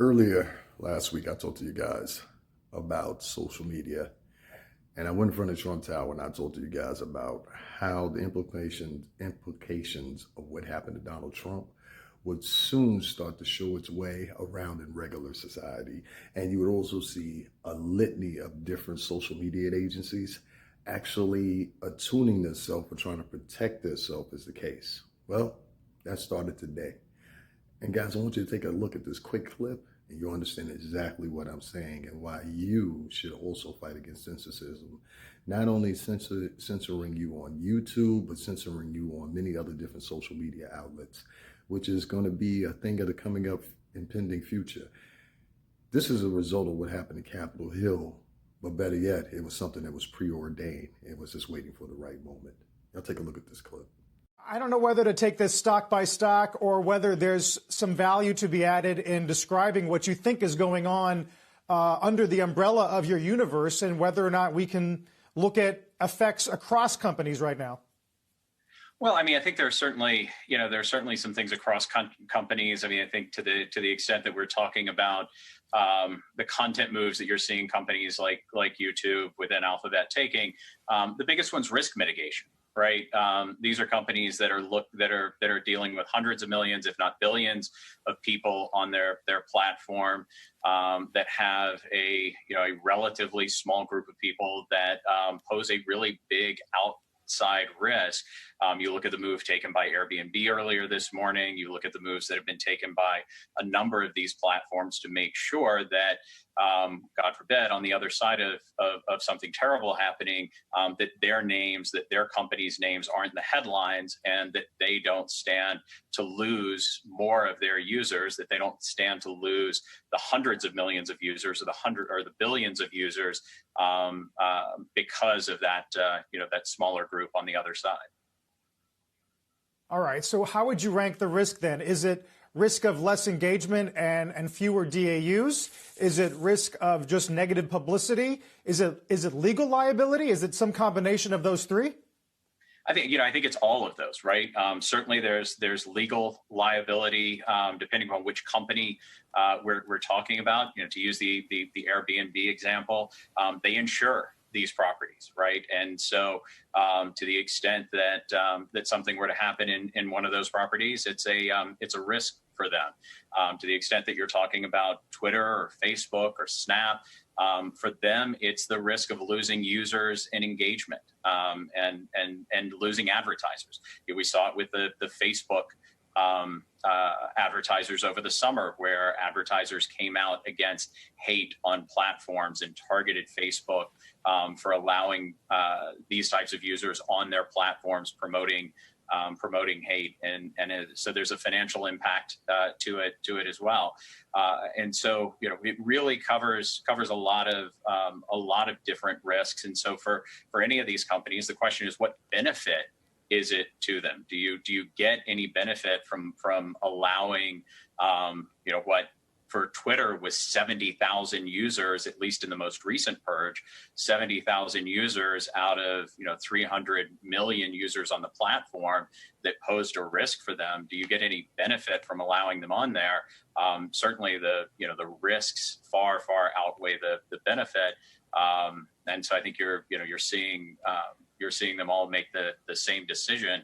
Earlier last week, I talked to you guys about social media, and I went in front of Trump Tower and I talked to you guys about how the implications of what happened to Donald Trump would soon start to show its way around in regular society. And you would also see a litany of different social media agencies actually attuning themselves or trying to protect themselves as the case. Well, that started today. And guys, I want you to take a look at this quick clip and you'll understand exactly what I'm saying and why you should also fight against censorship. Not only censoring you on YouTube, but censoring you on many other different social media outlets, which is going to be a thing of the coming up impending future. This is a result of what happened in Capitol Hill, but better yet, it was something that was preordained. It was just waiting for the right moment. Now take a look at this clip. I don't know whether to take this stock by stock or whether there's some value to be added in describing what you think is going on under the umbrella of your universe and whether or not we can look at effects across companies right now. Well, I mean, I think there are certainly some things across companies. I mean, I think to the extent that we're talking about the content moves that you're seeing companies like YouTube within Alphabet taking, the biggest one's risk mitigation. Right. These are companies that are dealing with hundreds of millions, if not billions, of people on their platform that have a relatively small group of people that pose a really big outside risk. You look at the move taken by Airbnb earlier this morning. You look at the moves that have been taken by a number of these platforms to make sure that, God forbid, on the other side of something terrible happening, that their companies' names aren't in the headlines and that they don't stand to lose more of their users, that they don't stand to lose the hundreds of millions of users or the billions of users because of that smaller group on the other side. All right. So how would you rank the risk then? Is it risk of less engagement and fewer DAUs? Is it risk of just negative publicity? Is it legal liability? Is it some combination of those three? I think it's all of those, right? Certainly, there's legal liability depending on which company we're talking about. To use the Airbnb example, they insure these properties, right? And so, to the extent that that something were to happen in one of those properties, it's a risk for them. To the extent that you're talking about Twitter or Facebook or Snap, for them, it's the risk of losing users and engagement and losing advertisers. We saw it with the Facebook advertisers over the summer, where advertisers came out against hate on platforms and targeted Facebook for allowing these types of users on their platforms promoting hate, and so there's a financial impact to it as well, and so it really covers a lot of different risks, and so for any of these companies, the question is, what benefit is it to them? Do you get any benefit from allowing what for Twitter was 70,000 users, at least in the most recent purge, 70,000 users out of 300 million users on the platform that posed a risk for them? Do you get any benefit from allowing them on there? Certainly, the risks far outweigh the benefit, and so I think you're seeing them all make the same decision